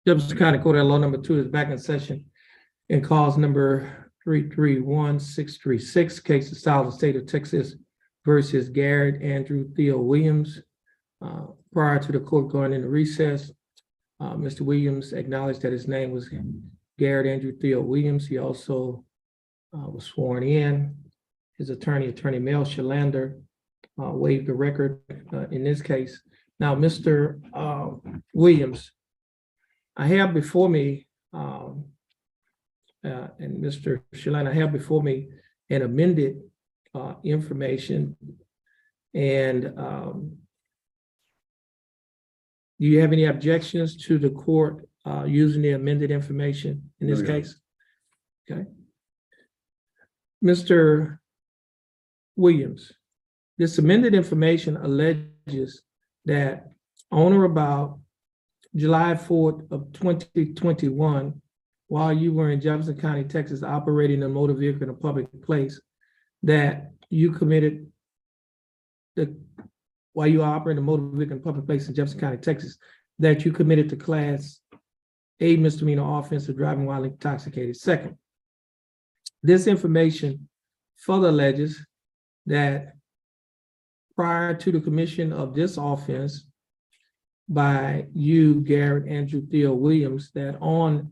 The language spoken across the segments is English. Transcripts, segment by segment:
Jefferson County Court Law number 2 is back in session in cause number 331636, case of South State of Texas versus Garrett Andrew Theo Williams. Prior to the court going into recess, Mr. Williams acknowledged that his name was Garrett Andrew Theo Williams. He also was sworn in. His attorney Mel Shalander, waived the record in this case. Now, Mr. Williams, I have before me, and Mr. Shalander, I have before me an amended information. And do you have any objections to the court using the amended information in this case? Okay. Mr. Williams, this amended information alleges that on or about July 4th of 2021, while you were in Jefferson County, Texas, operating a motor vehicle in a public place, that you committed while you are operating a motor vehicle in a public place in Jefferson County, Texas, that you committed the Class A misdemeanor offense of driving while intoxicated. Second, this information further alleges that prior to the commission of this offense by you, Garrett Andrew Theo Williams, that on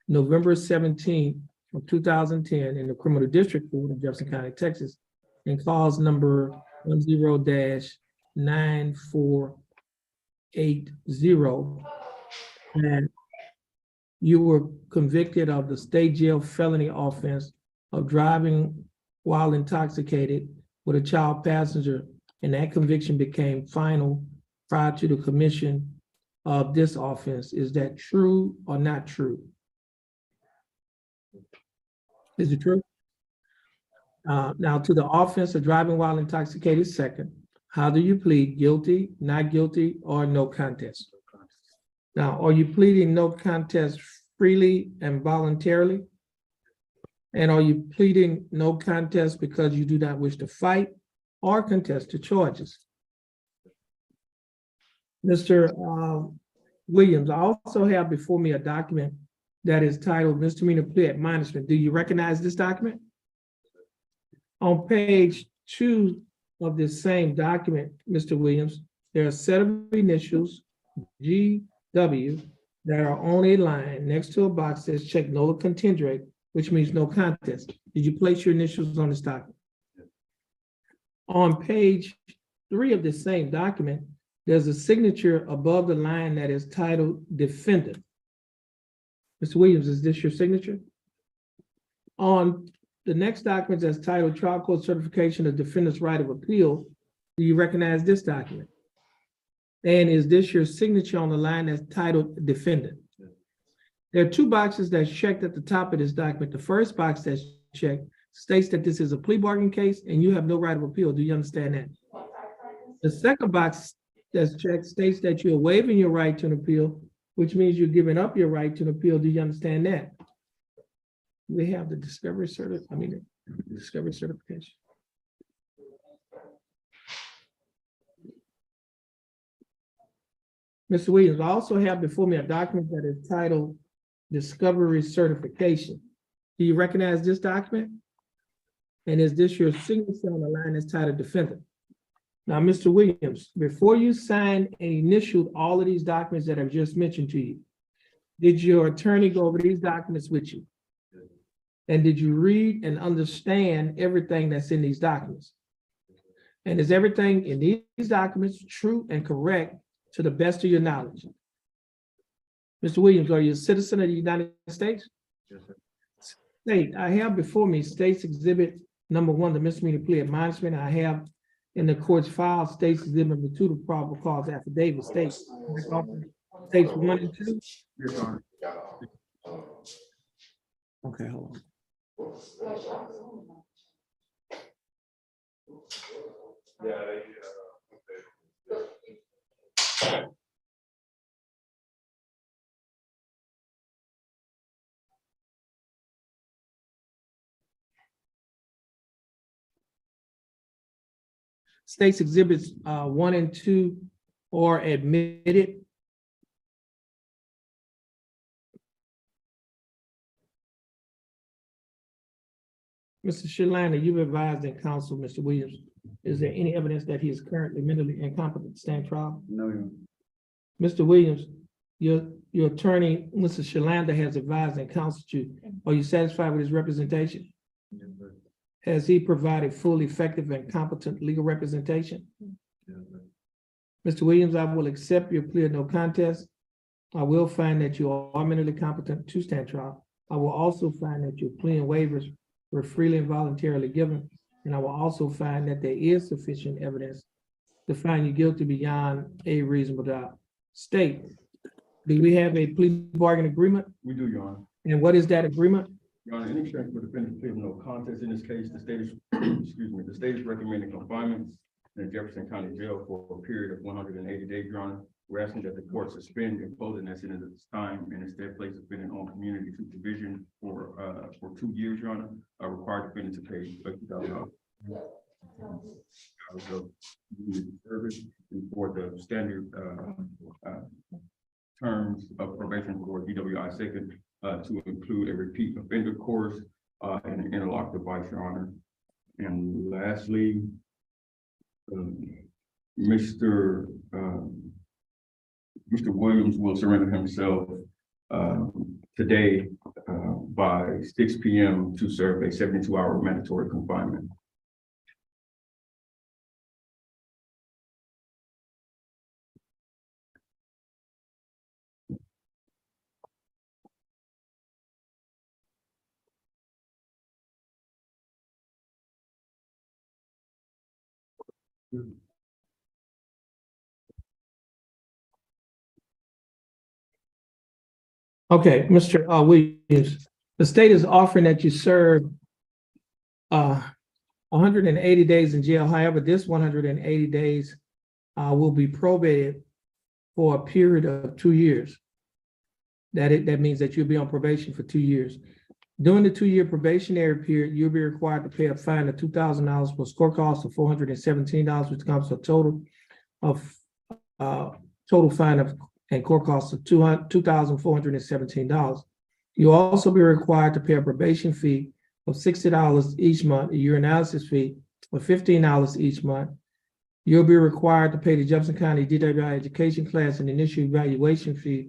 November 17th of 2010 in the Criminal District Court of Jefferson County, Texas, in clause number 10-9480, and you were convicted of the state jail felony offense of driving while intoxicated with a child passenger, and that conviction became final prior to the commission of this offense. Is that true or not true? Is it true? Now, to the offense of driving while intoxicated, second, how do you plead? Guilty, not guilty, or no contest? Now, are you pleading no contest freely and voluntarily? And are you pleading no contest because you do not wish to fight or contest the charges? Mr. Williams, I also have before me a document that is titled Misdemeanor Plea Admonishment. Do you recognize this document? On page 2 of this same document, Mr. Williams, there are a set of initials, GW, that are on a line next to a box that says check nolo contendere, which means no contest. Did you place your initials on this document? On page 3 of this same document, there's a signature above the line that is titled Defendant. Mr. Williams, is this your signature? On the next document that's titled Trial Court Certification of Defendant's Right of Appeal, do you recognize this document? And is this your signature on the line that's titled Defendant? There are 2 boxes that's checked at the top of this document. The first box that's checked states that this is a plea bargain case and you have no right of appeal. Do you understand that? The second box that's checked states that you're waiving your right to an appeal, which means you're giving up your right to an appeal. Do you understand that? We have the discovery certification. Mr. Williams, I also have before me a document that is titled Discovery Certification. Do you recognize this document? And is this your signature on the line that's titled Defendant? Now, Mr. Williams, before you signed and initialed all of these documents that I've just mentioned to you, did your attorney go over these documents with you? And did you read and understand everything that's in these documents? And is everything in these documents true and correct to the best of your knowledge? Mr. Williams, are you a citizen of the United States? Yes, sir. State, I have before me State's Exhibit number 1, the misdemeanor plea admonishment. I have in the court's file State's Exhibit number 2, the probable cause affidavit. States 1 and 2. Yes, Your Honor. Okay, hold on. State's Exhibits 1 and 2 are admitted Mr. Shalanda, you've advised in counsel, Mr. Williams. Is there any evidence that he is currently mentally incompetent to stand trial? No, Your Honor. Mr. Williams, your attorney, Mr. Shalanda, has advised and counseled you. Are you satisfied with his representation? Yes, sir. Has he provided full, effective, and competent legal representation? Yes, sir. Mr. Williams, I will accept your plea of no contest. I will find that you are mentally competent to stand trial. I will also find that your plea and waivers were freely and voluntarily given. And I will also find that there is sufficient evidence to find you guilty beyond a reasonable doubt. State, do we have a plea bargain agreement? We do, Your Honor. And what is that agreement? Your Honor, in exchange for defendant's plea of no contest in this case, the state is, excuse me, the state is recommending confinement in the Jefferson County Jail for a period of 180 days, Your Honor. We're asking that the court suspend imposing that sentence at this time and instead place defendant on community supervision for 2 years, Your Honor. Require defendant to pay $50,000 of service for the standard terms of probation for DWI second to include a repeat offender course and an interlock device, Your Honor. And lastly, Mr. Williams will surrender himself today by 6 p.m. to serve a 72-hour mandatory confinement. Okay, Mr. Williams, the state is offering that you serve 180 days in jail. However, this 180 days will be probated for a period of 2 years. That means that you'll be on probation for 2 years. During the 2-year probationary period, you'll be required to pay a fine of $2,000 plus court costs of $417, which comes to a total fine of and court costs of $2,417. You'll also be required to pay a probation fee of $60 each month, a urinalysis fee of $15 each month. You'll be required to pay the Jefferson County DWI education class and initial evaluation fee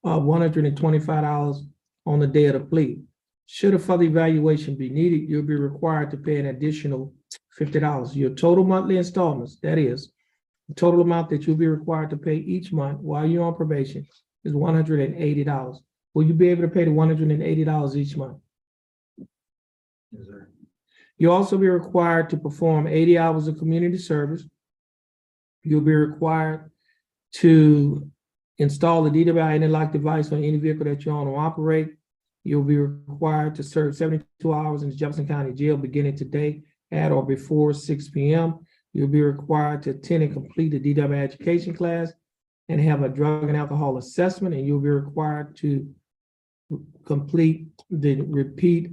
of $125 on the day of the plea. Should a further evaluation be needed, you'll be required to pay an additional $50. Your total monthly installments, that is, the total amount that you'll be required to pay each month while you're on probation is $180. Will you be able to pay the $180 each month? Yes, sir. You'll also be required to perform 80 hours of community service. You'll be required to install the DWI interlock device on any vehicle that you own or operate. You'll be required to serve 72 hours in the Jefferson County Jail beginning today at or before 6 p.m. You'll be required to attend and complete the DWI education class and have a drug and alcohol assessment, and you'll be required to complete the repeat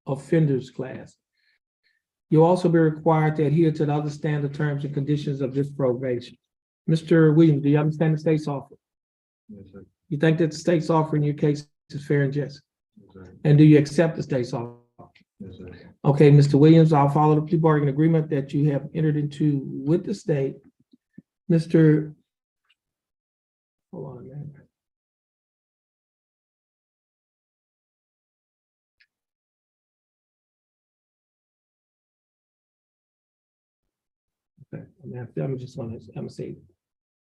offenders class. You'll also be required to adhere to the other standard terms and conditions of this probation. Mr. Williams, do you understand the state's offer? Yes, sir. You think that the state's offer in your case is fair and just? Yes, sir. And do you accept the state's offer? Yes, sir. Okay, Mr. Williams, I'll follow the plea bargain agreement that you have entered into with the state. Hold on a minute. Okay, I'm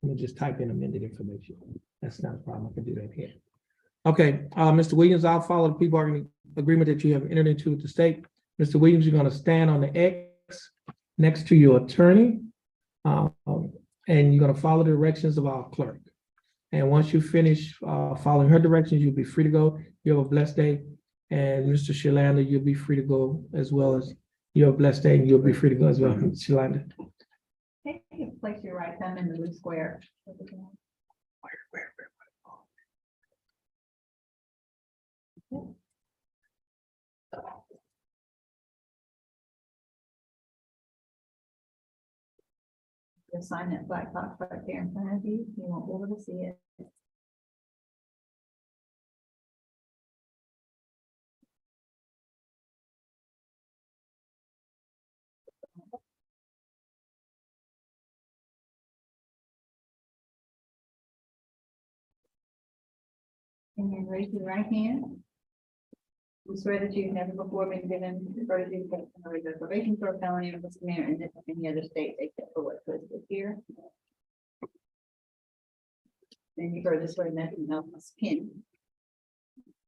gonna just type in amended information. That's not a problem. I can do that here. Okay, Mr. Williams, I'll follow the plea bargaining agreement that you have entered into with the state. Mr. Williams, you're gonna stand on the X next to your attorney, and you're gonna follow the directions of our clerk. And once you finish following her directions, you'll be free to go. You have a blessed day. And Mr. Shalanda, you'll be free to go as well as you have a blessed day, and you'll be free to go as well, Mr. Shalanda. Okay, place your right thumb in the blue square. You'll sign that black box right there in front of you. You won't be able to see it. And raise your right hand. You swear that you've never before been given further education or probation for a felony or misdemeanor in this or any other state except for what's listed here. And you further swear nothing else is pending.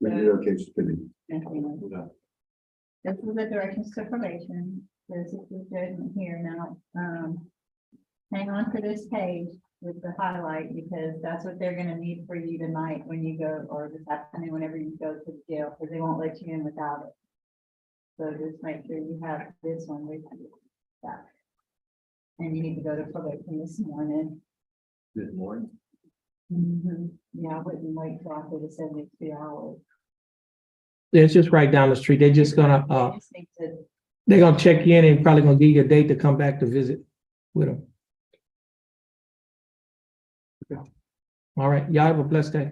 Okay, spinning. Nothing else. This is the directions to probation. This is the judgment here now. Hang on to this page with the highlight because that's what they're gonna need for you tonight when you go, or this afternoon, whenever you go to the jail, because they won't let you in without it. So just make sure you have this one with you. That. And you need to go to probation this morning. This morning? Yeah, I wouldn't wait till after the 72 hours. It's just right down the street. They're just gonna, They just need to- they're gonna check you in and probably gonna give you a date to come back to visit with them. All right, y'all have a blessed day.